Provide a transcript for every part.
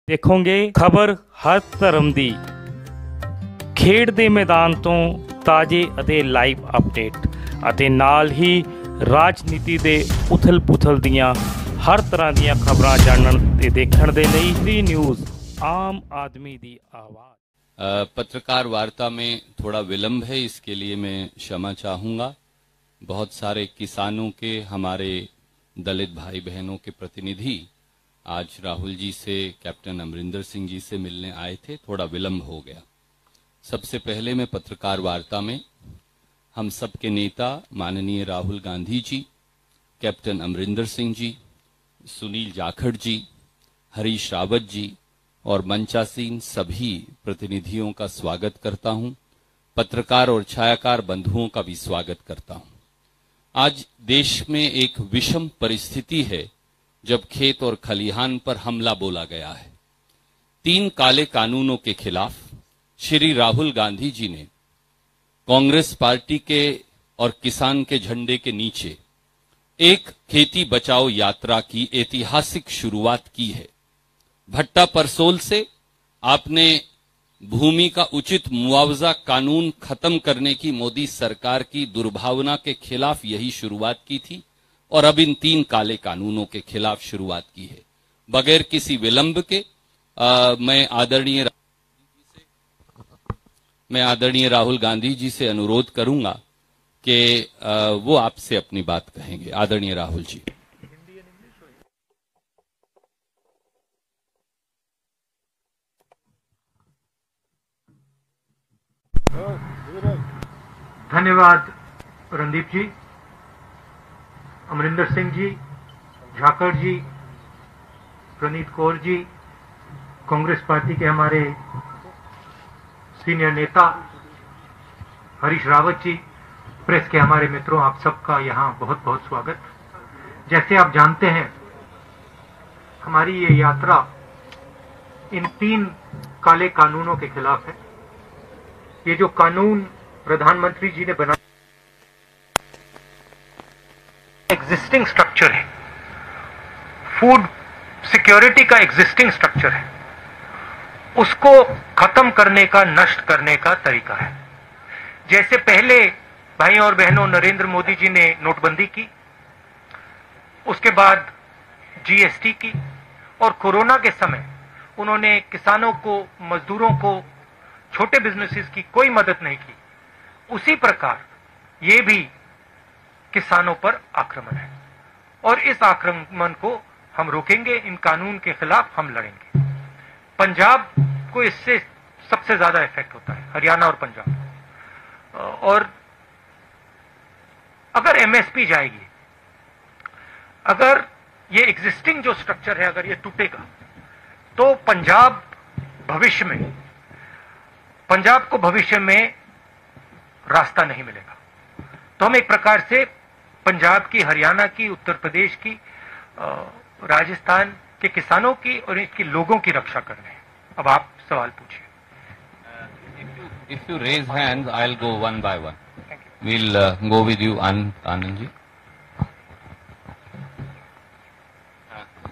ਦੇਖੋਗੇ ਖਬਰ ਹਰ ਧਰਮ ਦੀ ਖੇਡ ਦੇ ਮੈਦਾਨ ਤੋਂ ਤਾਜ਼ੇ ਅਤੇ ਲਾਈਵ ਅਪਡੇਟ ਅਤੇ ਨਾਲ ਹੀ ਰਾਜਨੀਤੀ ਦੇ ਉਥਲ-ਪੁਥਲ ਦੀਆਂ ਹਰ ਤਰ੍ਹਾਂ ਦੀਆਂ ਖਬਰਾਂ ਜਾਣਨ ਤੇ ਦੇਖਣ ਦੇ ਲਈ ਦੀ ਨਿਊਜ਼ आम आदमी दी आवाज। पत्रकार वार्ता में थोड़ा विलंब है, इसके लिए मैं क्षमा चाहूँगा। बहुत सारे किसानों के, हमारे दलित भाई बहनों के प्रतिनिधि आज राहुल जी से, कैप्टन अमरिंदर सिंह जी से मिलने आए थे, थोड़ा विलंब हो गया। सबसे पहले मैं पत्रकार वार्ता में हम सबके नेता माननीय राहुल गांधी जी, कैप्टन अमरिंदर सिंह जी, सुनील जाखड़ जी, हरीश रावत जी और मंचासीन सभी प्रतिनिधियों का स्वागत करता हूं। पत्रकार और छायाकार बंधुओं का भी स्वागत करता हूं। आज देश में एक विषम परिस्थिति है जब खेत और खलिहान पर हमला बोला गया है। 3 काले कानूनों के खिलाफ श्री राहुल गांधी जी ने कांग्रेस पार्टी के और किसान के झंडे के नीचे एक खेती बचाओ यात्रा की ऐतिहासिक शुरुआत की है। भट्टा परसोल से आपने भूमि का उचित मुआवजा कानून खत्म करने की मोदी सरकार की दुर्भावना के खिलाफ यही शुरुआत की थी और अब इन 3 काले कानूनों के खिलाफ शुरुआत की है। बगैर किसी विलंब के मैं आदरणीय राहुल गांधी जी से अनुरोध करूंगा कि वो आपसे अपनी बात कहेंगे। आदरणीय राहुल जी। धन्यवाद रणदीप जी, अमरिंदर सिंह जी, झाकड़ जी, प्रणीत कौर जी, कांग्रेस पार्टी के हमारे सीनियर नेता हरीश रावत जी, प्रेस के हमारे मित्रों, आप सबका यहाँ बहुत बहुत स्वागत। जैसे आप जानते हैं, हमारी ये यात्रा इन 3 काले कानूनों के खिलाफ है। ये जो कानून प्रधानमंत्री जी ने बनाया, एग्जिस्टिंग स्ट्रक्चर है, फूड सिक्योरिटी का एग्जिस्टिंग स्ट्रक्चर है, उसको खत्म करने का, नष्ट करने का तरीका है। जैसे पहले भाई और बहनों नरेंद्र मोदी जी ने नोटबंदी की, उसके बाद जीएसटी की और कोरोना के समय उन्होंने किसानों को, मजदूरों को, छोटे बिजनेसेस की कोई मदद नहीं की, उसी प्रकार ये भी किसानों पर आक्रमण है और इस आक्रमण को हम रोकेंगे। इन कानून के खिलाफ हम लड़ेंगे। पंजाब को इससे सबसे ज्यादा इफेक्ट होता है, हरियाणा और पंजाब। और अगर एमएसपी जाएगी, अगर ये एग्जिस्टिंग जो स्ट्रक्चर है, अगर ये टूटेगा, तो पंजाब को भविष्य में रास्ता नहीं मिलेगा। तो हम एक प्रकार से पंजाब की, हरियाणा की, उत्तर प्रदेश की, राजस्थान के किसानों की और इसके लोगों की रक्षा कर रहे हैं। अब आप सवाल पूछिए। If you raise hands, I'll go one by one. We'll go with you, Anand ji.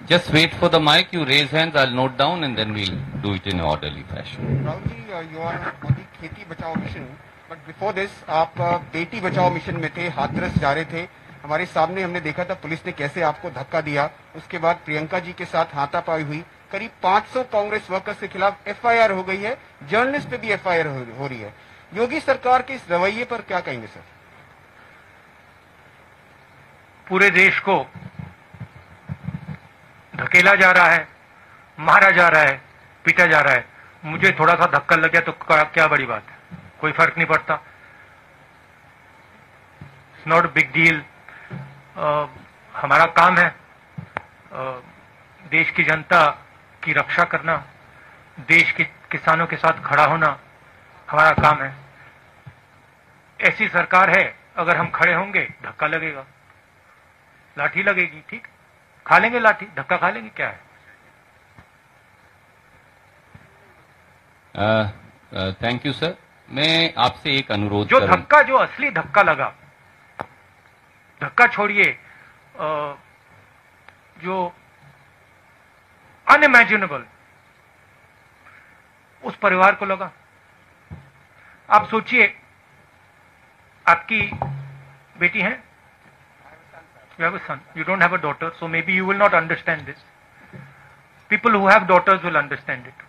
Just wait for the mic. You raise hands, I'll note down, and then we'll do it in an orderly fashion. Rahul ji, you are on the खेती बचाओ mission, but before this आप Beti Bachao mission में थे, हाथरस जा रहे थे। हमारे सामने हमने देखा था पुलिस ने कैसे आपको धक्का दिया। उसके बाद प्रियंका जी के साथ हाथापाई हुई। करीब 500 कांग्रेस वर्कर्स के खिलाफ एफआईआर हो गई है, जर्नलिस्ट पे भी एफआईआर हो रही है। योगी सरकार के इस रवैये पर क्या कहेंगे सर? पूरे देश को धकेला जा रहा है, मारा जा रहा है, पीटा जा रहा है। मुझे थोड़ा सा धक्का लग गया तो क्या बड़ी बात है, कोई फर्क नहीं पड़ता। It's not big deal. हमारा काम है देश की जनता की रक्षा करना, देश के किसानों के साथ खड़ा होना हमारा काम है। ऐसी सरकार है, अगर हम खड़े होंगे धक्का लगेगा, लाठी लगेगी, ठीक, खा लेंगे लाठी, धक्का खा लेंगे, क्या है। Thank you sir. मैं आपसे एक अनुरोध जो धक्का, जो असली धक्का लगा, धक्का छोड़िए, जो अनइमेजिनेबल उस परिवार को लगा। आप सोचिए, आपकी बेटी है, you have a son, you don't have a daughter, so maybe you will not understand this. People who have daughters will understand it.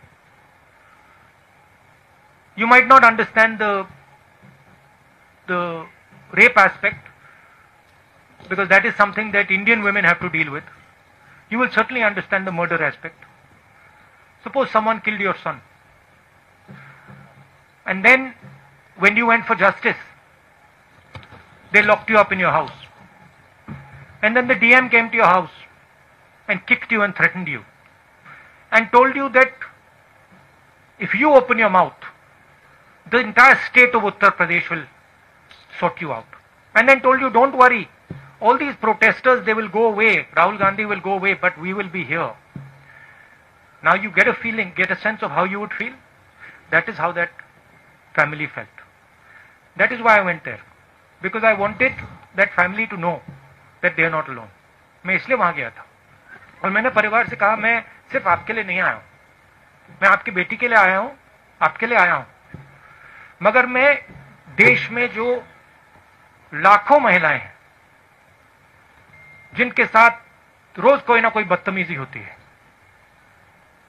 You might not understand the rape aspect, because that is something that Indian women have to deal with. You will certainly understand the murder aspect. Suppose someone killed your son, and then when you went for justice, they locked you up in your house. And then the DM came to your house and kicked you and threatened you and told you that if you open your mouth, the entire state of Uttar Pradesh will sort you out. And then told you, don't worry, all these protesters, they will go away, Rahul Gandhi will go away, but we will be here. Now you get a feeling, get a sense of how you would feel. That is how that family felt. That is why I went there. Because I wanted that family to know that they are not alone. मैं इसलिए वहां गया था और मैंने परिवार से कहा, मैं सिर्फ आपके लिए नहीं आया हूं, मैं आपकी बेटी के लिए आया हूं, आपके लिए आया हूं, मगर मैं देश में जो लाखों महिलाएं हैं जिनके साथ रोज कोई ना कोई बदतमीजी होती है,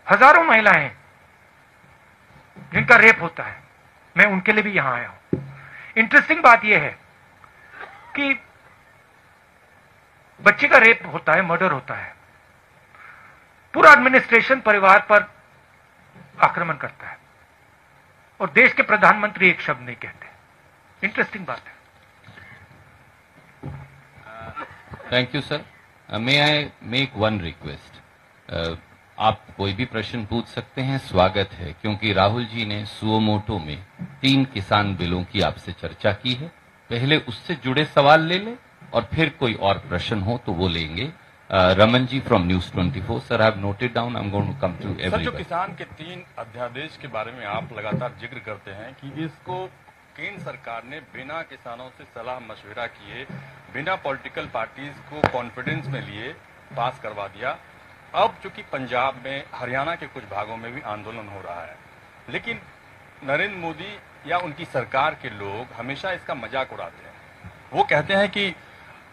हजारों महिलाएं हैं जिनका रेप होता है, मैं उनके लिए भी यहां आया हूं। इंटरेस्टिंग बात यह है कि बच्चे का रेप होता है, मर्डर होता है, पूरा एडमिनिस्ट्रेशन परिवार पर आक्रमण करता है और देश के प्रधानमंत्री एक शब्द नहीं कहते। इंटरेस्टिंग बात है। Thank you sir. May I make one request, आप कोई भी प्रश्न पूछ सकते हैं, स्वागत है, क्योंकि राहुल जी ने सुओमोटो में 3 किसान बिलों की आपसे चर्चा की है। पहले उससे जुड़े सवाल ले लें और फिर कोई और प्रश्न हो तो वो लेंगे। Raman ji from News 24। Sir, I have noted down, I am going to come to everyone. Sir, जो किसान के 3 अध्यादेश के बारे में आप लगातार जिक्र करते हैं कि इसको केंद्र सरकार ने बिना किसानों से सलाह मशविरा किए, बिना पॉलिटिकल पार्टीज को कॉन्फिडेंस में लिए पास करवा दिया। अब चूंकि पंजाब में, हरियाणा के कुछ भागों में भी आंदोलन हो रहा है, लेकिन नरेंद्र मोदी या उनकी सरकार के लोग हमेशा इसका मजाक उड़ाते हैं। वो कहते हैं कि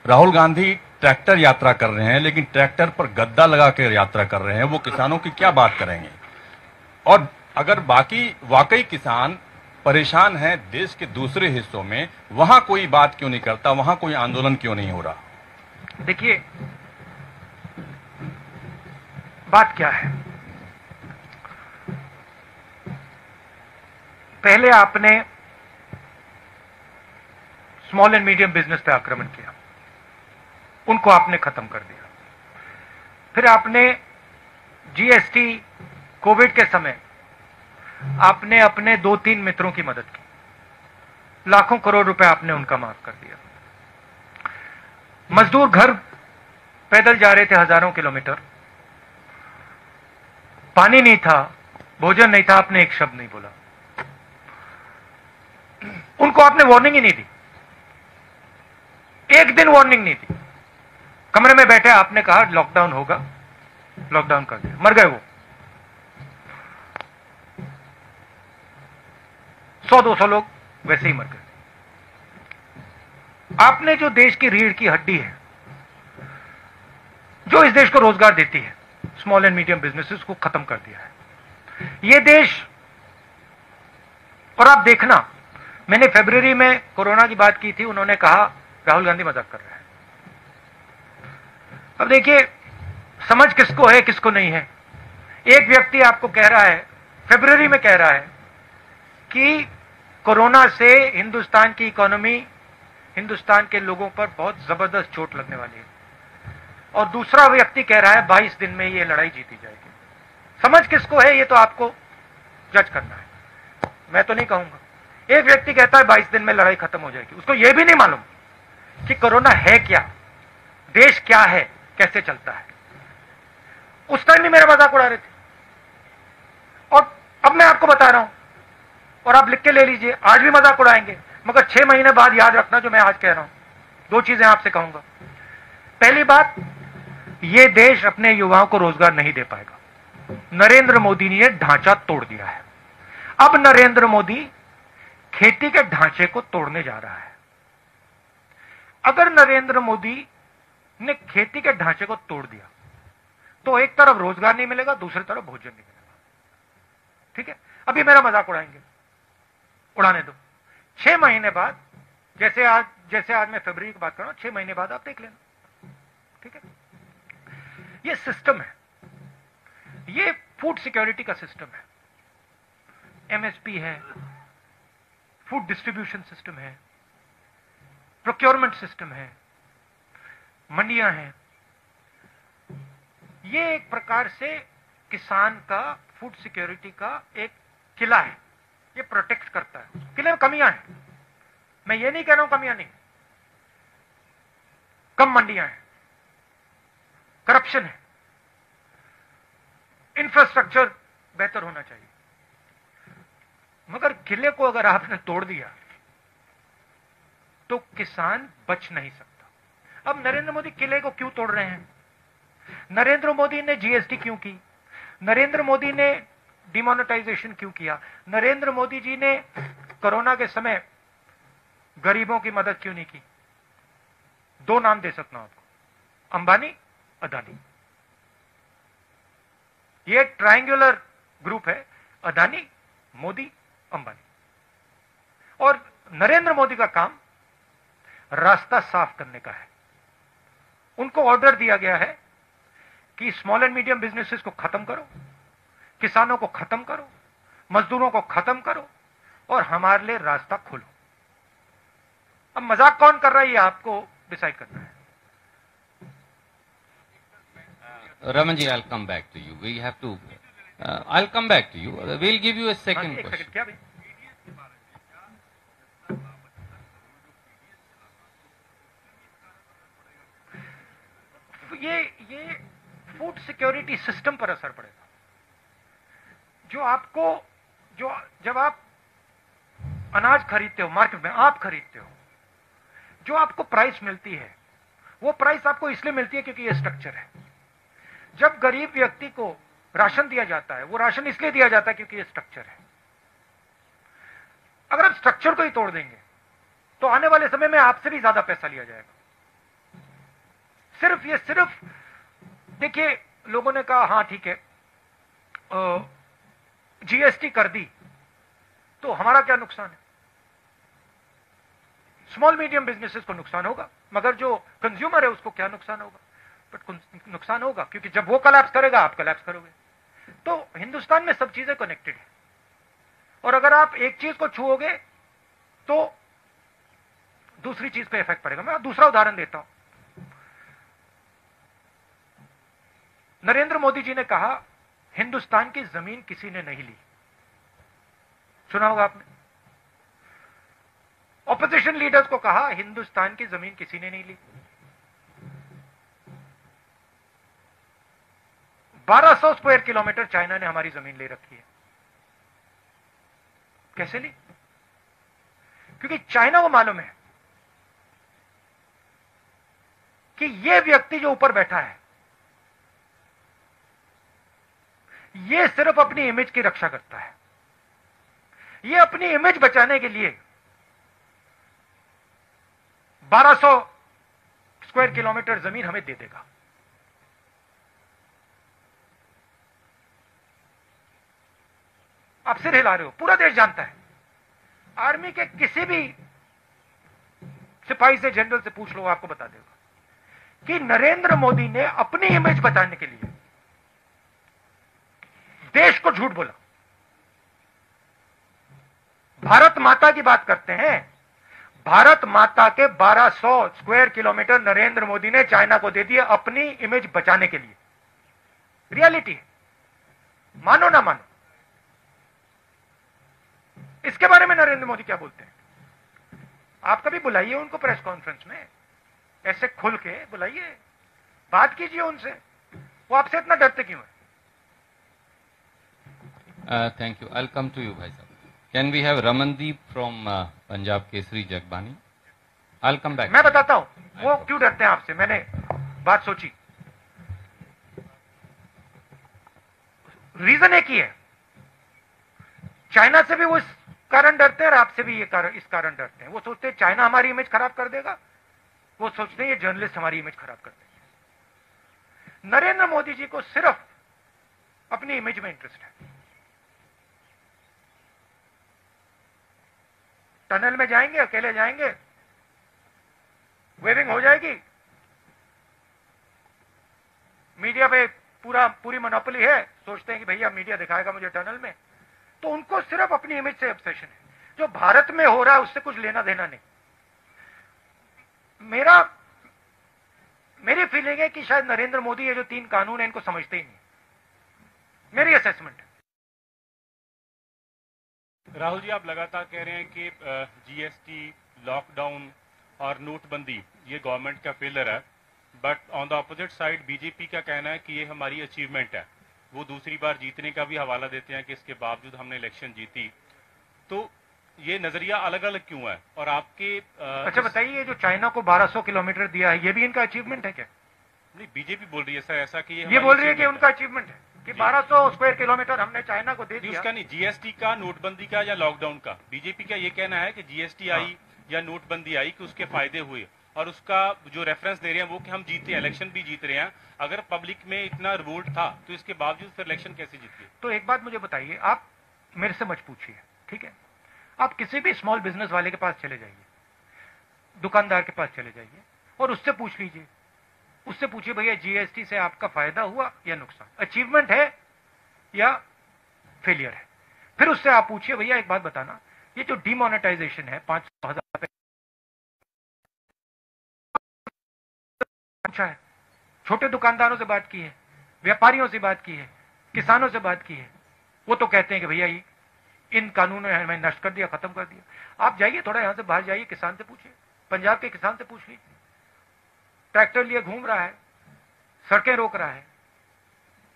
राहुल गांधी ट्रैक्टर यात्रा कर रहे हैं, लेकिन ट्रैक्टर पर गद्दा लगाकर यात्रा कर रहे हैं। वो किसानों की क्या बात करेंगे? और अगर वाकई किसान परेशान हैं देश के दूसरे हिस्सों में, वहां कोई बात क्यों नहीं करता, वहां कोई आंदोलन क्यों नहीं हो रहा? देखिए, बात क्या है, पहले आपने स्मॉल एंड मीडियम बिजनेस पे आक्रमण किया, उनको आपने खत्म कर दिया। फिर आपने जीएसटी, कोविड के समय आपने अपने 2-3 मित्रों की मदद की, लाखों करोड़ रुपए आपने उनका माफ कर दिया। मजदूर घर पैदल जा रहे थे हजारों किलोमीटर, पानी नहीं था, भोजन नहीं था, आपने एक शब्द नहीं बोला, उनको आपने वार्निंग ही नहीं दी, एक दिन वार्निंग नहीं दी। कमरे में बैठे आपने कहा लॉकडाउन होगा, लॉकडाउन कर दिया, मर गए वो। 100-200 लोग वैसे ही मर गए। आपने जो देश की रीढ़ की हड्डी है, जो इस देश को रोजगार देती है, स्मॉल एंड मीडियम बिजनेसेस को खत्म कर दिया है ये देश। और आप देखना, मैंने फरवरी में कोरोना की बात की थी, उन्होंने कहा राहुल गांधी मजाक कर रहे हैं। अब देखिए, समझ किसको है किसको नहीं है। एक व्यक्ति आपको कह रहा है, फरवरी में कह रहा है कि कोरोना से हिंदुस्तान की इकोनॉमी, हिंदुस्तान के लोगों पर बहुत जबरदस्त चोट लगने वाली है, और दूसरा व्यक्ति कह रहा है 22 दिन में ये लड़ाई जीती जाएगी। समझ किसको है ये तो आपको जज करना है, मैं तो नहीं कहूंगा। एक व्यक्ति कहता है 22 दिन में लड़ाई खत्म हो जाएगी, उसको यह भी नहीं मालूम कि कोरोना है क्या, देश क्या है, कैसे चलता है। उस टाइम भी मेरा मजाक उड़ा रहे थे, और अब मैं आपको बता रहा हूं, और आप लिख के ले लीजिए, आज भी मजाक उड़ाएंगे, मगर 6 महीने बाद याद रखना जो मैं आज कह रहा हूं। 2 चीजें आपसे कहूंगा। पहली बात, ये देश अपने युवाओं को रोजगार नहीं दे पाएगा। नरेंद्र मोदी ने ढांचा तोड़ दिया है। अब नरेंद्र मोदी खेती के ढांचे को तोड़ने जा रहा है। अगर नरेंद्र मोदी ने खेती के ढांचे को तोड़ दिया तो एक तरफ रोजगार नहीं मिलेगा, दूसरी तरफ भोजन नहीं मिलेगा। ठीक है, अभी मेरा मजाक उड़ाएंगे, उड़ाने दो। 6 महीने बाद, जैसे आज मैं फरवरी की बात कर रहा हूं, 6 महीने बाद आप देख लेना। ठीक है, ये सिस्टम है, ये फूड सिक्योरिटी का सिस्टम है। एमएसपी है, फूड डिस्ट्रीब्यूशन सिस्टम है, प्रोक्योरमेंट सिस्टम है, मंडियां हैं। ये एक प्रकार से किसान का फूड सिक्योरिटी का एक किला है, ये प्रोटेक्ट करता है। किले में कमियां हैं, मैं ये नहीं कह रहा हूं कमियां नहीं, कम मंडियां हैं, करप्शन है, इंफ्रास्ट्रक्चर बेहतर होना चाहिए, मगर किले को अगर आपने तोड़ दिया तो किसान बच नहीं सकता। अब नरेंद्र मोदी किले को क्यों तोड़ रहे हैं? नरेंद्र मोदी ने जीएसटी क्यों की? नरेंद्र मोदी ने डिमोनेटाइजेशन क्यों किया? नरेंद्र मोदी जी ने कोरोना के समय गरीबों की मदद क्यों नहीं की? 2 नाम दे सकता हूं आपको, अंबानी, अदानी। ये ट्रायंगुलर ग्रुप है, अदानी, मोदी, अंबानी। और नरेंद्र मोदी का काम रास्ता साफ करने का है। उनको ऑर्डर दिया गया है कि स्मॉल एंड मीडियम बिजनेसेस को खत्म करो, किसानों को खत्म करो, मजदूरों को खत्म करो और हमारे लिए रास्ता खोलो। अब मजाक कौन कर रहा है ये आपको डिसाइड करना है। Raman ji, I'll come back to you. We have to. I'll come back to you. We'll give you a second एक question. सेकंड, क्या भाई? ये फूड सिक्योरिटी सिस्टम पर असर पड़ेगा। जब आप अनाज खरीदते हो मार्केट में, आप खरीदते हो, जो आपको प्राइस मिलती है वो प्राइस आपको इसलिए मिलती है क्योंकि ये स्ट्रक्चर है। जब गरीब व्यक्ति को राशन दिया जाता है, वो राशन इसलिए दिया जाता है क्योंकि ये स्ट्रक्चर है। अगर आप स्ट्रक्चर को ही तोड़ देंगे तो आने वाले समय में आपसे भी ज्यादा पैसा लिया जाएगा। सिर्फ देखिए, लोगों ने कहा हां ठीक है, जीएसटी कर दी तो हमारा क्या नुकसान है? स्मॉल मीडियम बिजनेसेस को नुकसान होगा, मगर जो कंज्यूमर है उसको क्या नुकसान होगा? बट नुकसान होगा, क्योंकि जब वो कोलैप्स करेगा आप कोलैप्स करोगे। तो हिंदुस्तान में सब चीजें कनेक्टेड है, और अगर आप एक चीज को छुओगे तो दूसरी चीज पे इफेक्ट पड़ेगा। मैं दूसरा उदाहरण देता हूं। नरेंद्र मोदी जी ने कहा हिंदुस्तान की जमीन किसी ने नहीं ली, सुना होगा आपने। ऑपोजिशन लीडर्स को कहा हिंदुस्तान की जमीन किसी ने नहीं ली। 1200 स्क्वायर किलोमीटर चाइना ने हमारी जमीन ले रखी है। कैसे ली? क्योंकि चाइना को मालूम है कि यह व्यक्ति जो ऊपर बैठा है ये सिर्फ अपनी इमेज की रक्षा करता है। ये अपनी इमेज बचाने के लिए 1200 स्क्वायर किलोमीटर जमीन हमें दे देगा। आप सिर हिला रहे हो, पूरा देश जानता है। आर्मी के किसी भी सिपाही से, जनरल से पूछ लो, आपको बता देगा कि नरेंद्र मोदी ने अपनी इमेज बचाने के लिए देश को झूठ बोला। भारत माता की बात करते हैं, भारत माता के 1200 स्क्वायर किलोमीटर नरेंद्र मोदी ने चाइना को दे दिए अपनी इमेज बचाने के लिए। रियलिटी है, मानो ना मानो। इसके बारे में नरेंद्र मोदी क्या बोलते हैं? आप कभी बुलाइए उनको प्रेस कॉन्फ्रेंस में, ऐसे खुल के बुलाइए, बात कीजिए उनसे। वो आपसे इतना डरते क्यों है? Thank you. I'll come to you, Bhai Sahab. Can we have Ramandeep from Punjab Kesari Jagbani? I'll come back. मैं बताता हूं वो क्यों डरते हैं आपसे। मैंने बात सोची, रीजन एक ही है। चाइना से भी वो इस कारण डरते हैं और आपसे भी इस कारण डरते हैं। वो सोचते हैं चाइना हमारी इमेज खराब कर देगा, वो सोचते हैं ये जर्नलिस्ट हमारी इमेज खराब कर देंगे। नरेंद्र मोदी जी को सिर्फ अपनी इमेज में इंटरेस्ट है। टनल में जाएंगे, अकेले जाएंगे, वेविंग हो जाएगी, मीडिया पे पूरी मोनोपोली है, सोचते हैं कि भैया मीडिया दिखाएगा मुझे टनल में। तो उनको सिर्फ अपनी इमेज से ऑब्सेशन है। जो भारत में हो रहा है उससे कुछ लेना देना नहीं। मेरी फीलिंग है कि शायद नरेंद्र मोदी ये जो 3 कानून है इनको समझते ही नहीं, मेरी असेसमेंट है। राहुल जी, आप लगातार कह रहे हैं कि जीएसटी, लॉकडाउन और नोटबंदी ये गवर्नमेंट का फेलियर है, but on the opposite side BJP का कहना है कि ये हमारी अचीवमेंट है। वो दूसरी बार जीतने का भी हवाला देते हैं कि इसके बावजूद हमने इलेक्शन जीती। तो ये नजरिया अलग अलग क्यों है? और आपके अच्छा बताइए, जो चाइना को 1200 किलोमीटर दिया है, ये भी इनका अचीवमेंट है क्या? नहीं, बीजेपी बोल रही है सर ऐसा कि ये बोल रही है कि उनका अचीवमेंट है कि 1200 स्क्वायर किलोमीटर हमने चाइना को दे दिया। उसका नहीं, जीएसटी का, नोटबंदी का या लॉकडाउन का। बीजेपी का ये कहना है कि जीएसटी आई या नोटबंदी आई कि उसके फायदे हुए, और उसका जो रेफरेंस दे रहे हैं वो कि हम जीते, इलेक्शन भी जीत रहे हैं। अगर पब्लिक में इतना रिवोल्ट था तो इसके बावजूद फिर इलेक्शन कैसे जीत गए? तो एक बात मुझे बताइए, आप मेरे से मत पूछिए, ठीक है? आप किसी भी स्मॉल बिजनेस वाले के पास चले जाइए, दुकानदार के पास चले जाइए और उससे पूछ लीजिए, उससे पूछिए भैया जीएसटी से आपका फायदा हुआ या नुकसान, अचीवमेंट है या फेलियर है। फिर उससे आप पूछिए भैया एक बात बताना, ये जो डिमोनेटाइजेशन है 500,000 रुपए है, छोटे दुकानदारों से बात की है, व्यापारियों से बात की है, किसानों से बात की है, वो तो कहते हैं कि भैया इन कानूनों ने हमें नष्ट कर दिया, खत्म कर दिया। आप जाइए, थोड़ा यहां से बाहर जाइए, किसान से पूछिए, पंजाब के किसान से पूछ लीजिए, ट्रैक्टर लिए घूम रहा है, सड़कें रोक रहा है।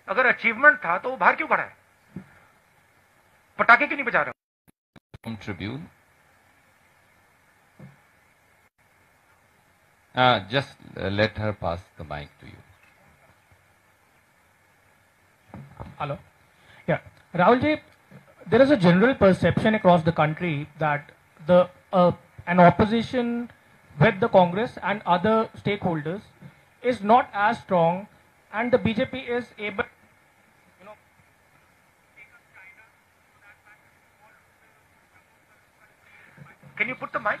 अगर अचीवमेंट था तो वो बाहर क्यों खड़ा है? पटाखे क्यों नहीं बजा रहा? Tribune just let her pass the mic to you. Hello. Yeah. Rahul ji, there is a general perception across the country that an opposition with the Congress and other stakeholders is not as strong, and the BJP is able, Can you put the mic?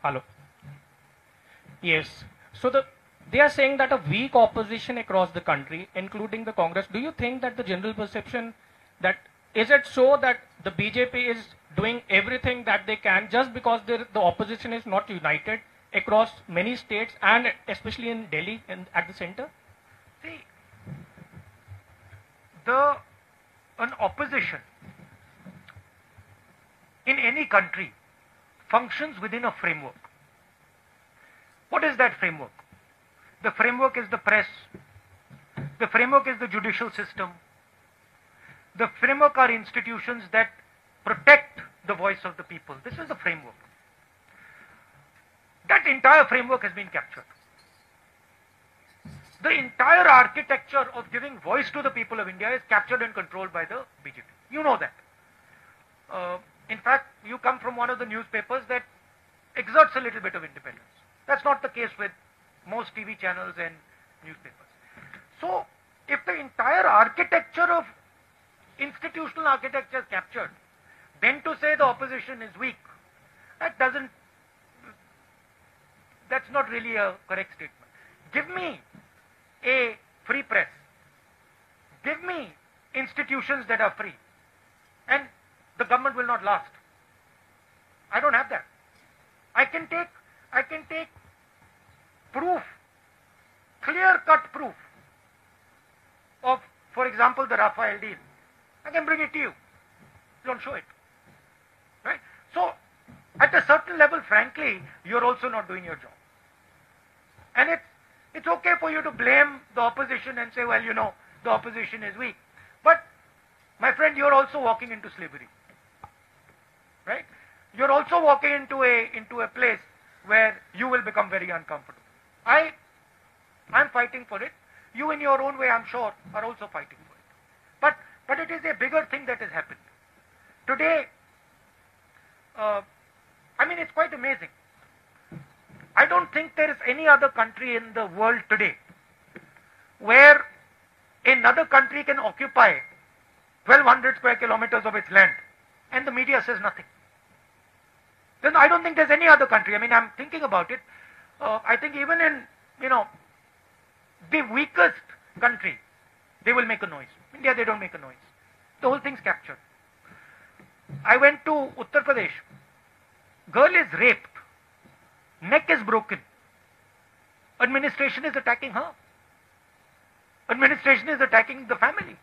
Hello. Yes. So they are saying that a weak opposition across the country, including the Congress. Do you think that the general perception that is it so that the BJP is doing everything that they can just because the opposition is not united across many states and especially in Delhi and at the center? See, an opposition in any country functions within a framework. What is that framework? The framework is the press. The framework is the judicial system. The framework are institutions that protect the voice of the people. This is the framework. That entire framework has been captured. The entire architecture of giving voice to the people of India is captured and controlled by the BJP. You know that. In fact, you come from one of the newspapers that exerts a little bit of independence. That's not the case with most TV channels and newspapers. So, if the entire architecture of institutional architecture is captured, then to say the opposition is weak, that's not really a correct statement. Give me a free press. Give me institutions that are free, and the government will not last. I don't have that. I can take proof, clear-cut proof of, for example, the Rafael deal. I can bring it to you. Don't show it. Right? So, at a certain level, frankly, you're also not doing your job. And it's okay for you to blame the opposition and say, well, the opposition is weak. But, my friend, you're also walking into slavery. Right? You're also walking into a place where you will become very uncomfortable. I'm fighting for it. You in your own way, I'm sure, are also fighting for it. But it is a bigger thing that has happened. Today, I mean, it's quite amazing. I don't think there is any other country in the world today where another country can occupy 1200 square kilometers of its land and the media says nothing. Then I don't think there's any other country. I mean, I'm thinking about it. I think even in, the weakest country, they will make a noise. India, they don't make a noise. The whole thing's captured. I went to Uttar Pradesh. Girl is raped. Neck is broken. Administration is attacking her. Administration is attacking the family.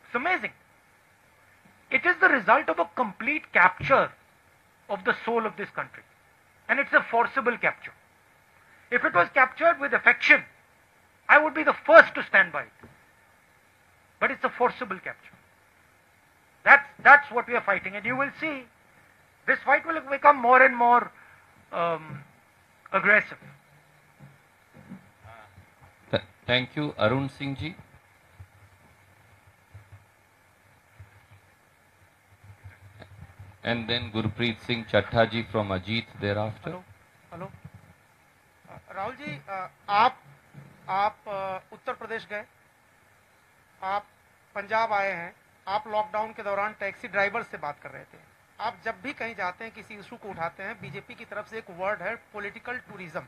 It's amazing. It is the result of a complete capture of the soul of this country. And it's a forcible capture. If it was captured with affection, I would be the first to stand by it. But it's a forcible capture. That's what we are fighting. And you will see, this fight will become more and more aggressive. Thank you, Arun Singh ji. And then Gurpreet Singh Chattha ji from Ajit thereafter. Hello Rahul ji, आप उत्तर प्रदेश गए, आप पंजाब आए हैं, आप lockdown के दौरान taxi driver से बात कर रहे थे। आप जब भी कहीं जाते हैं, किसी इशू को उठाते हैं, बीजेपी की तरफ से एक वर्ड है पॉलिटिकल टूरिज्म।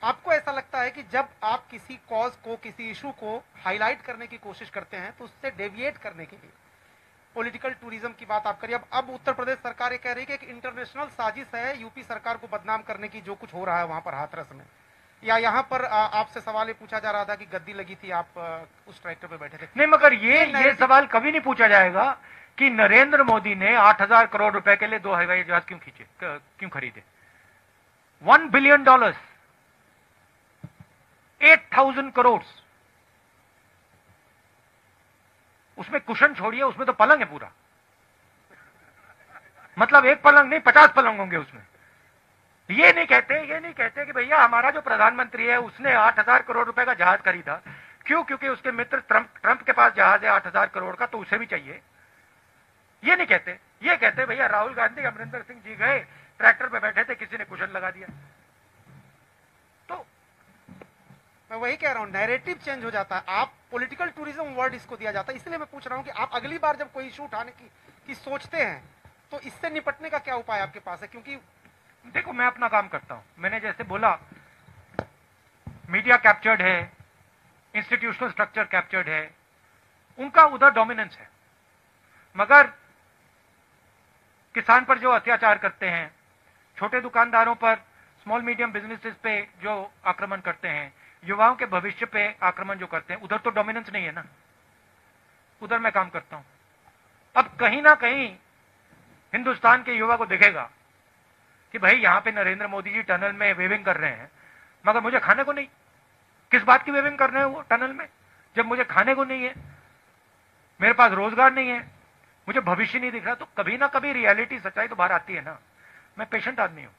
आपको ऐसा लगता है कि जब आप किसी कॉज को, किसी इशू को हाईलाइट करने की कोशिश करते हैं तो उससे डेविएट करने के लिए पॉलिटिकल टूरिज्म की बात आप करिए। अब उत्तर प्रदेश सरकार ये कह रही है कि एक इंटरनेशनल साजिश है यूपी सरकार को बदनाम करने की, जो कुछ हो रहा है वहां पर हाथरस में। या यहाँ पर आपसे सवाल ये पूछा जा रहा था कि गद्दी लगी थी, आप उस ट्रैक्टर पे बैठे थे। नहीं, मगर ये सवाल कभी नहीं पूछा जाएगा कि नरेंद्र मोदी ने 8,000 करोड़ रुपए के लिए 2 हवाई जहाज क्यों खरीदे। $1 बिलियन, 8,000 करोड़, उसमें कुशन छोड़िए, उसमें तो पलंग है पूरा। मतलब एक पलंग नहीं, 50 पलंग होंगे उसमें। ये नहीं कहते कि भैया हमारा जो प्रधानमंत्री है उसने 8,000 करोड़ रुपए का जहाज खरीदा। क्यों? क्योंकि उसके मित्र ट्रंप के पास जहाज है 8,000 करोड़ का, तो उसे भी चाहिए। ये नहीं कहते। ये कहते भैया राहुल गांधी, अमरिंदर सिंह जी गए, ट्रैक्टर पे बैठे थे, किसी ने कुशन लगा दिया। तो मैं वही कह रहा हूँ, नैरेटिव चेंज हो जाता है। आप पॉलिटिकल टूरिज्म वर्ड इसको दिया जाता है। इसलिए मैं पूछ रहा हूँ कि आप अगली बार जब कोई इशू उठाने की सोचते हैं तो इससे निपटने का क्या उपाय आपके पास है? क्योंकि देखो, मैं अपना काम करता हूं। मैंने जैसे बोला, मीडिया कैप्चर्ड है, इंस्टीट्यूशनल स्ट्रक्चर कैप्चर्ड है, उनका उधर डोमिनेंस है। मगर किसान पर जो अत्याचार करते हैं, छोटे दुकानदारों पर, स्मॉल मीडियम बिजनेसेस पे जो आक्रमण करते हैं, युवाओं के भविष्य पे आक्रमण जो करते हैं, उधर तो डोमिनेंस नहीं है ना। उधर मैं काम करता हूं। अब कहीं ना कहीं हिंदुस्तान के युवा को दिखेगा कि भाई यहां पे नरेंद्र मोदी जी टनल में वेविंग कर रहे हैं, मगर मुझे खाने को नहीं। किस बात की वेविंग कर रहे हैं वो टनल में, जब मुझे खाने को नहीं है, मेरे पास रोजगार नहीं है, मुझे भविष्य नहीं दिख रहा। तो कभी ना कभी रियलिटी, सच्चाई तो बाहर आती है ना। मैं पेशेंट आदमी हूं,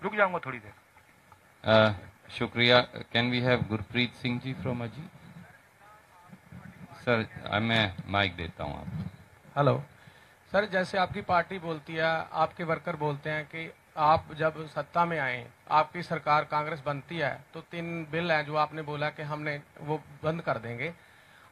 रुक जाऊंगा थोड़ी देर। शुक्रिया। Can we have Gurpreet Singh ji from Ajit? Sir, मैं माइक देता हूं आपको। हेलो सर, जैसे आपकी पार्टी बोलती है, आपके वर्कर बोलते हैं कि आप जब सत्ता में आए, आपकी सरकार कांग्रेस बनती है तो 3 बिल हैं जो आपने बोला कि हमने वो बंद कर देंगे।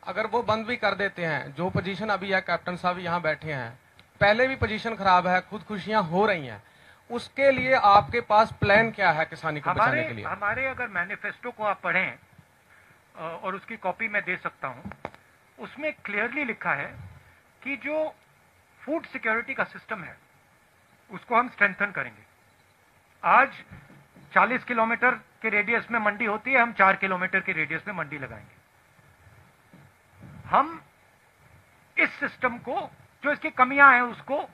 अगर वो बंद भी कर देते हैं, जो पोजीशन अभी है, कैप्टन साहब यहाँ बैठे हैं, पहले भी पोजीशन खराब है, खुदकुशियां हो रही हैं, उसके लिए आपके पास प्लान क्या है किसानी को बचाने के लिए? हमारे अगर मैनिफेस्टो को आप पढ़ें, और उसकी कॉपी मैं दे सकता हूं, उसमें क्लियरली लिखा है कि जो फूड सिक्योरिटी का सिस्टम है उसको हम स्ट्रेंथन करेंगे। आज 40 किलोमीटर के रेडियस में मंडी होती है, हम 4 किलोमीटर के रेडियस में मंडी लगाएंगे। हम इस सिस्टम को, जो इसकी कमियां हैं, उसको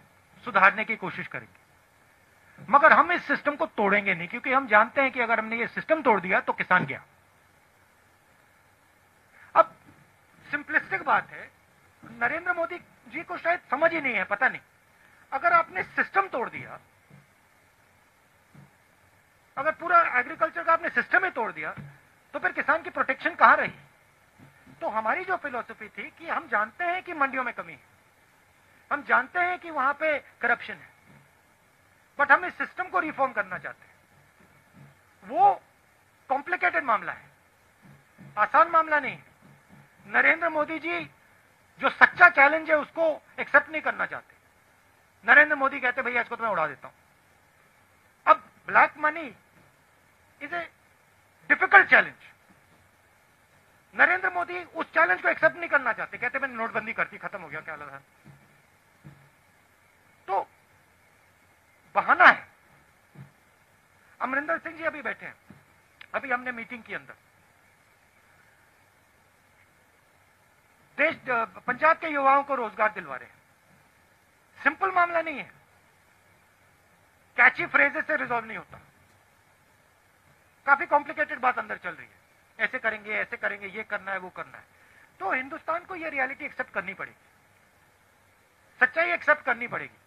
सुधारने की कोशिश करेंगे। मगर हम इस सिस्टम को तोड़ेंगे नहीं, क्योंकि हम जानते हैं कि अगर हमने ये सिस्टम तोड़ दिया तो किसान गया। अब सिंपलिस्टिक बात है, नरेंद्र मोदी जी को शायद समझ ही नहीं है, पता नहीं। अगर आपने सिस्टम तोड़ दिया अगर पूरा एग्रीकल्चर का आपने सिस्टम ही तोड़ दिया तो फिर किसान की प्रोटेक्शन कहां रही? तो हमारी जो फिलॉसफी थी कि हम जानते हैं कि मंडियों में कमी है, हम जानते हैं कि वहां पे करप्शन है, बट हम इस सिस्टम को रिफॉर्म करना चाहते हैं। वो कॉम्प्लिकेटेड मामला है, आसान मामला नहीं है। नरेंद्र मोदी जी जो सच्चा चैलेंज है उसको एक्सेप्ट नहीं करना चाहते। नरेंद्र मोदी कहते भैया इसको तो मैं उड़ा देता हूं। अब black money is a difficult challenge. Narendra Modi उस चैलेंज को एक्सेप्ट नहीं करना चाहते, कहते मैंने नोटबंदी करती, खत्म हो गया, क्या लगा। तो बहाना है। अमरिंदर सिंह जी अभी बैठे हैं, अभी हमने मीटिंग की अंदर, देश पंजाब के युवाओं को रोजगार दिलवा रहे हैं। सिंपल मामला नहीं है, कैची फ्रेजेस से रिजॉल्व नहीं होता, काफी कॉम्प्लिकेटेड बात अंदर चल रही है। ऐसे करेंगे, ये करना है, वो करना है। तो हिंदुस्तान को ये रियलिटी एक्सेप्ट करनी पड़ेगी, सच्चाई एक्सेप्ट करनी पड़ेगी।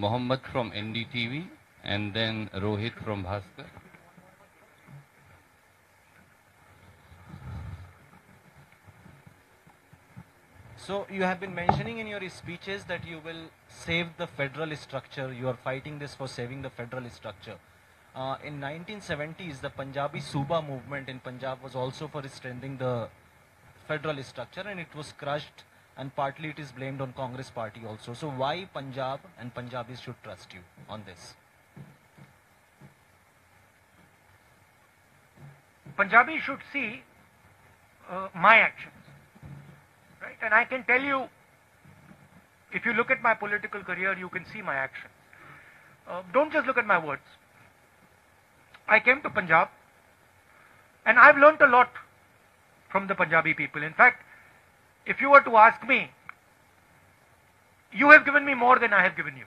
Mohammed from NDTV and then Rohit from Bhaskar. So you have been mentioning in your speeches that you will save the federal structure. You are fighting this for saving the federal structure. In 1970s, the Punjabi Suba movement in Punjab was also for strengthening the federal structure, and it was crushed, and partly it is blamed on Congress party also. So why Punjab and Punjabis should trust you on this? Punjabis should see my actions. Right? And I can tell you, if you look at my political career, you can see my action. Don't just look at my words. I came to Punjab and I've learnt a lot from the Punjabi people. In fact, if you were to ask me, you have given me more than I have given you.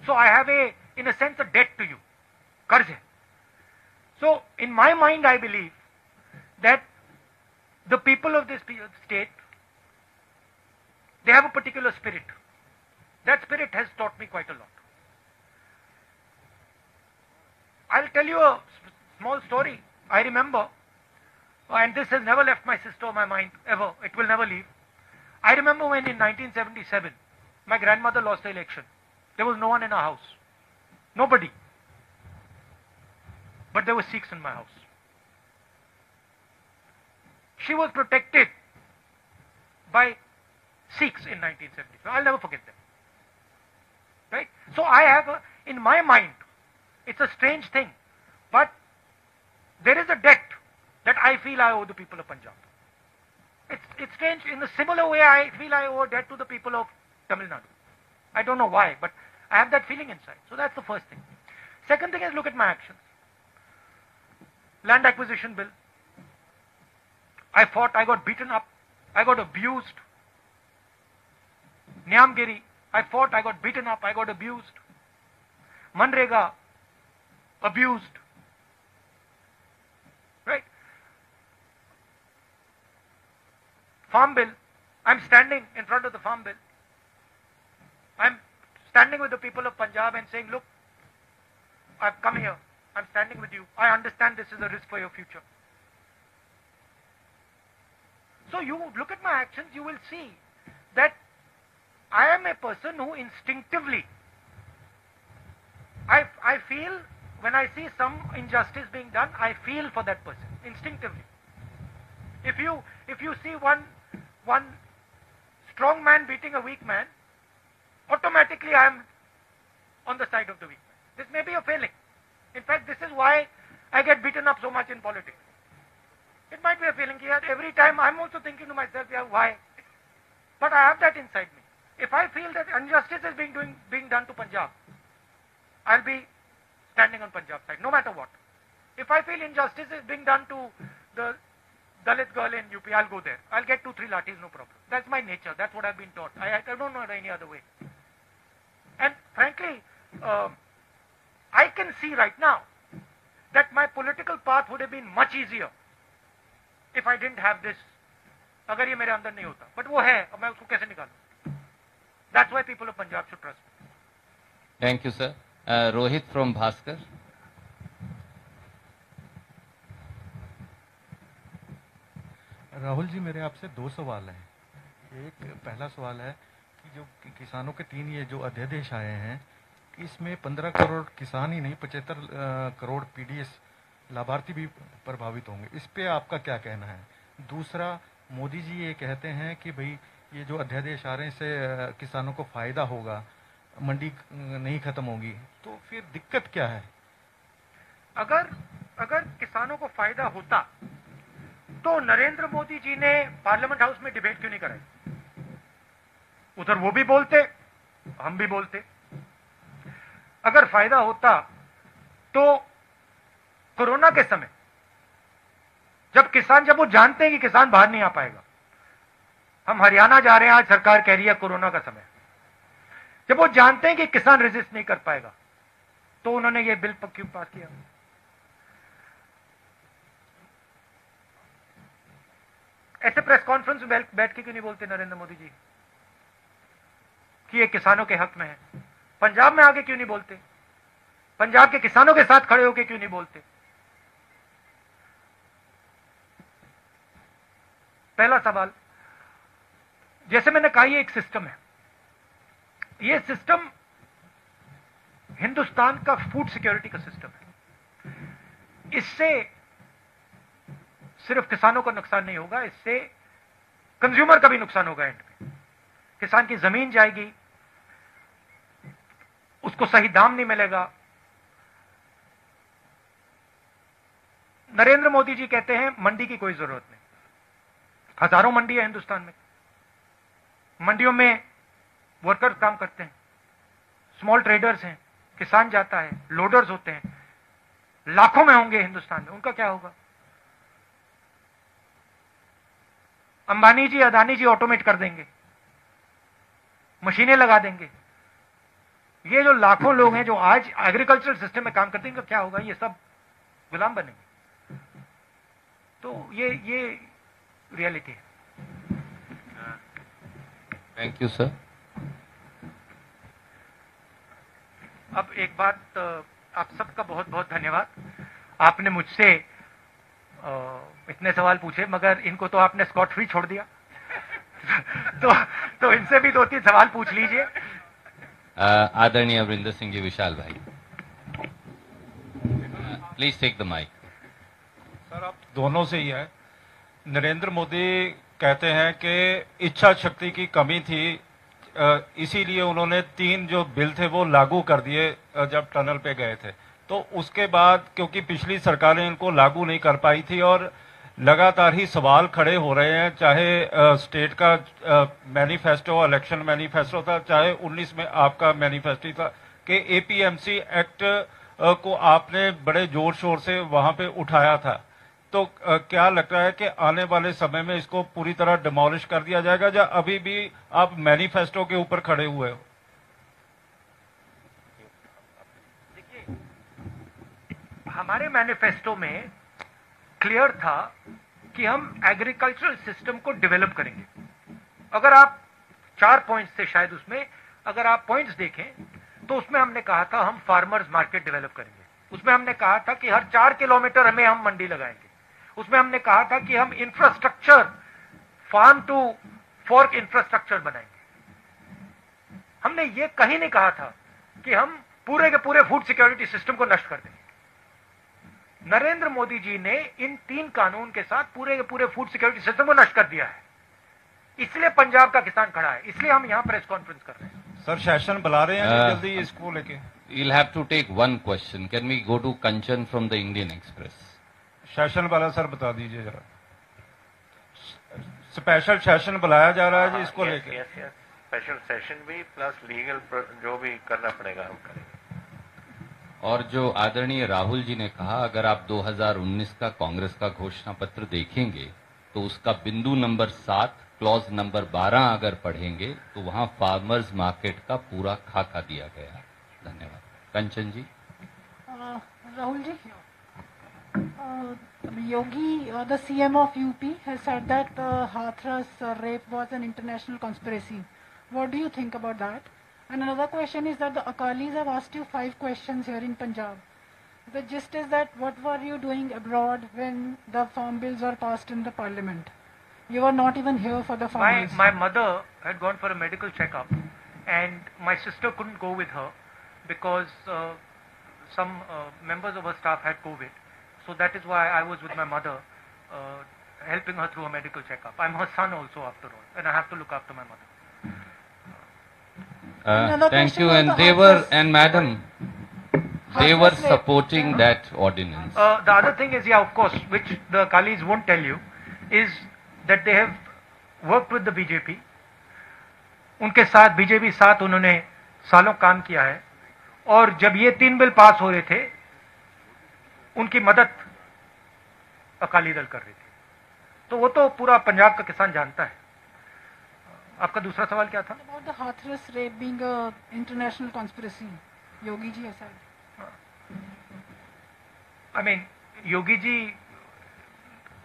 So I have in a sense, a debt to you. Qarz hai. So in my mind, I believe that the people of this state, they have a particular spirit. That spirit has taught me quite a lot. I'll tell you a small story. I remember, and this has never left my sister or my mind ever. It will never leave. I remember when in 1977, my grandmother lost the election. There was no one in our house. Nobody. But there were Sikhs in my house. She was protected by Sikhs in 1977. I'll never forget them. Right? So I have, in my mind, it's a strange thing, but there is a debt that I feel I owe the people of Punjab. It's strange. In a similar way, I feel I owe a debt to the people of Tamil Nadu. I don't know why, but I have that feeling inside. So that's the first thing. Second thing is, look at my actions. Land acquisition bill. I fought, I got beaten up, I got abused. Nyamgiri, I fought, I got beaten up, I got abused. Manrega, abused. Right? Farm bill, I'm standing in front of the farm bill. I'm standing with the people of Punjab and saying, look, I've come here, I'm standing with you. I understand this is a risk for your future. So you look at my actions, you will see that I am a person who instinctively, I feel, when I see some injustice being done, I feel for that person, instinctively. If you see one strong man beating a weak man, automatically I am on the side of the weak man. This may be a failing. In fact, this is why I get beaten up so much in politics. It might be a feeling here. Every time I'm also thinking to myself, yeah, why? But I have that inside me. If I feel that injustice is being done to Punjab, I'll be standing on Punjab's side, no matter what. If I feel injustice is being done to the Dalit girl in UP, I'll go there. I'll get 2-3 lathis, no problem. That's my nature. That's what I've been taught. I don't know any other way. And frankly, I can see right now that my political path would have been much easier if I didn't have this. अगर ये मेरे अंदर नहीं होता, but वो है, अब मैं उसको कैसे निकालूं? That's why people of Punjab should trust me. Thank you, sir. Rohit from Bhaskar. Rahul ji, मेरे आपसे दो सवाल हैं। एक पहला सवाल है कि जो किसानों के 3 ये जो अध्यादेश आए हैं, इसमें 15 करोड़ किसान ही नहीं 75 करोड़ पीडीएस लाभार्थी भी प्रभावित होंगे। इस पे आपका क्या कहना है? दूसरा, मोदी जी ये कहते हैं कि भाई ये जो अध्यादेश आ रहे हैं इससे किसानों को फायदा होगा, मंडी नहीं खत्म होगी, तो फिर दिक्कत क्या है? अगर किसानों को फायदा होता तो नरेंद्र मोदी जी ने पार्लियामेंट हाउस में डिबेट क्यों नहीं कराई? उधर वो भी बोलते, हम भी बोलते। अगर फायदा होता तो कोरोना के समय जब वो जानते हैं कि किसान बाहर नहीं आ पाएगा, हम हरियाणा जा रहे हैं, आज सरकार कह रही है कोरोना का समय, जब वो जानते हैं कि किसान रेजिस्ट नहीं कर पाएगा, तो उन्होंने ये बिल क्यों पास किया? ऐसे प्रेस कॉन्फ्रेंस में बैठ के क्यों नहीं बोलते नरेंद्र मोदी जी कि ये किसानों के हक में है? पंजाब में आके क्यों नहीं बोलते? पंजाब के किसानों के साथ खड़े होकर क्यों नहीं बोलते? पहला सवाल, जैसे मैंने कहा, ये एक सिस्टम है। ये सिस्टम हिंदुस्तान का फूड सिक्योरिटी का सिस्टम है। इससे सिर्फ किसानों को नुकसान नहीं होगा, इससे कंज्यूमर का भी नुकसान होगा। एंड में किसान की जमीन जाएगी, उसको सही दाम नहीं मिलेगा। नरेंद्र मोदी जी कहते हैं मंडी की कोई जरूरत नहीं। हजारों मंडी है हिंदुस्तान में, मंडियों में वर्कर्स काम करते हैं, स्मॉल ट्रेडर्स हैं, किसान जाता है, लोडर्स होते हैं, लाखों में होंगे हिंदुस्तान में। उनका क्या होगा? अंबानी जी, अदानी जी ऑटोमेट कर देंगे, मशीनें लगा देंगे। ये जो लाखों लोग हैं जो आज एग्रीकल्चरल सिस्टम में काम करते हैं, इनका क्या होगा? ये सब गुलाम बनेंगे। तो ये रियलिटी है। Thank you sir. अब एक बात, आप सबका बहुत बहुत धन्यवाद। आपने मुझसे इतने सवाल पूछे, मगर इनको तो आपने स्कॉट फ्री छोड़ दिया। तो इनसे भी 2-3 सवाल पूछ लीजिए। आदरणीय अमरिंदर सिंह जी, विशाल भाई, please take the mike. Sir, आप दोनों से ही है। नरेंद्र मोदी कहते हैं कि इच्छा शक्ति की कमी थी, इसीलिए उन्होंने 3 जो बिल थे वो लागू कर दिए जब टनल पे गए थे। तो उसके बाद क्योंकि पिछली सरकारें इनको लागू नहीं कर पाई थी और लगातार ही सवाल खड़े हो रहे हैं, चाहे स्टेट का मैनिफेस्टो, इलेक्शन मैनिफेस्टो था, चाहे 19 में आपका मैनिफेस्टो था, कि एपीएमसी एक्ट को आपने बड़े जोर शोर से वहां पे उठाया था। तो क्या लगता है कि आने वाले समय में इसको पूरी तरह डिमोलिश कर दिया जाएगा, या अभी भी आप मैनिफेस्टो के ऊपर खड़े हुए हो? देखिए, हमारे मैनिफेस्टो में क्लियर था कि हम एग्रीकल्चरल सिस्टम को डेवलप करेंगे। अगर आप 4 पॉइंट्स थे शायद, उसमें अगर आप पॉइंट्स देखें तो उसमें हमने कहा था हम फार्मर्स मार्केट डेवलप करेंगे। उसमें हमने कहा था कि हर 4 किलोमीटर हमें हम मंडी लगाएंगे। उसमें हमने कहा था कि हम infrastructure, farm to fork infrastructure बनाएंगे। हमने ये कहीं नहीं कहा था कि हम पूरे के पूरे फूड सिक्योरिटी सिस्टम को नष्ट कर देंगे। नरेंद्र मोदी जी ने इन 3 कानून के साथ पूरे के पूरे फूड सिक्योरिटी सिस्टम को नष्ट कर दिया है। इसलिए पंजाब का किसान खड़ा है, इसलिए हम यहां प्रेस कॉन्फ्रेंस कर रहे हैं। सर, सेशन बुला रहे हैं जल्दी इसको लेके। You'll have to take one question. Can we go to Kanchan from the Indian Express? Session वाला सर बता दीजिए जरा। स्पेशल सेशन बुलाया जा रहा है जी, इसको लेके। स्पेशल सेशन भी प्लस लीगल जो भी करना पड़ेगा हम करेंगे। और जो आदरणीय राहुल जी ने कहा, अगर आप 2019 का कांग्रेस का घोषणा पत्र देखेंगे तो उसका बिंदु नंबर 7 क्लॉज नंबर 12 अगर पढ़ेंगे तो वहां फार्मर्स मार्केट का पूरा खाका दिया गया है। धन्यवाद। कंचन जी। Rahul ji, Yogi, the CM of UP, has said that Hathras rape was an international conspiracy. What do you think about that? And another question is that the Akalis have asked you 5 questions here in Punjab. The gist is that what were you doing abroad when the farm bills were passed in the parliament? You were not even here for the farm bills. My mother had gone for a medical checkup, and my sister couldn't go with her because some members of her staff had COVID. So that is why I was with my mother, helping her through a medical checkup. I'm her son also, after all, and I have to look after my mother. Thank you. And they were, and madam, they were supporting that ordinance. The other thing is, yeah, of course, which the Akalis won't tell you, is that they have worked with the BJP. उनके साथ BJP साथ उन्होंने सालों काम किया है, और जब ये 3 बिल पास हो रहे थे, उनकी मदद अकाली दल कर रही थी. तो वो तो पूरा पंजाब का किसान जानता है. आपका दूसरा सवाल क्या था? About the Hathras rape being a international conspiracy, Yogi ji has said. I mean, Yogi ji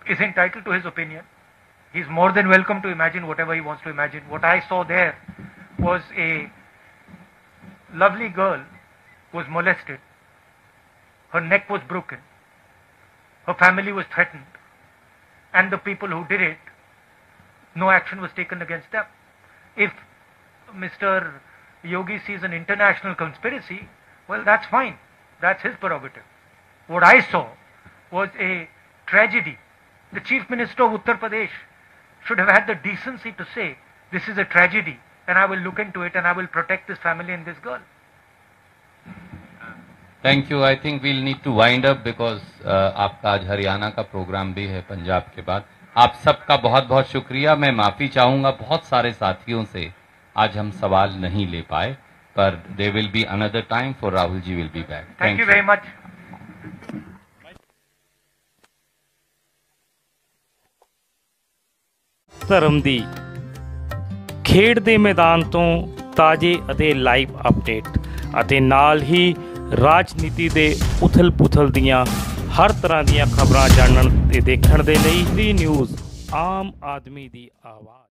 is entitled to his opinion. He's more than welcome to imagine whatever he wants to imagine. What I saw there was a lovely girl who was molested. Her neck was broken. Her family was threatened. And the people who did it, no action was taken against them. If Mr. Yogi sees an international conspiracy, well, that's fine. That's his prerogative. What I saw was a tragedy. The Chief Minister of Uttar Pradesh should have had the decency to say, this is a tragedy, and I will look into it, and I will protect this family and this girl. Thank you. I think we'll need to wind up because आपका आज हरियाणा का programme भी है पंजाब के बाद. आप सबका बहुत बहुत शुक्रिया. मैं माफी चाहूंगा बहुत सारे साथियों से आज हम सवाल नहीं ले पाए, पर there will be another time for Rahul ji will be back. Thank you very much. ਧਰਮ ਦੀ ਖੇਡ ਦੇ ਮੈਦਾਨ ਤੋਂ ਤਾਜ਼ੇ ਅਤੇ ਲਾਈਵ ਅਪਡੇਟ ਅਤੇ ਨਾਲ ਹੀ ਰਾਜਨੀਤੀ ਦੇ ਉਥਲ-ਪੁਥਲ ਦੀਆਂ ਹਰ ਤਰ੍ਹਾਂ ਦੀਆਂ ਖਬਰਾਂ ਜਾਣਨ ਤੇ ਦੇਖਣ ਦੇ ਲਈ ਵੀ ਨਿਊਜ਼ ਆਮ ਆਦਮੀ ਦੀ ਆਵਾਜ਼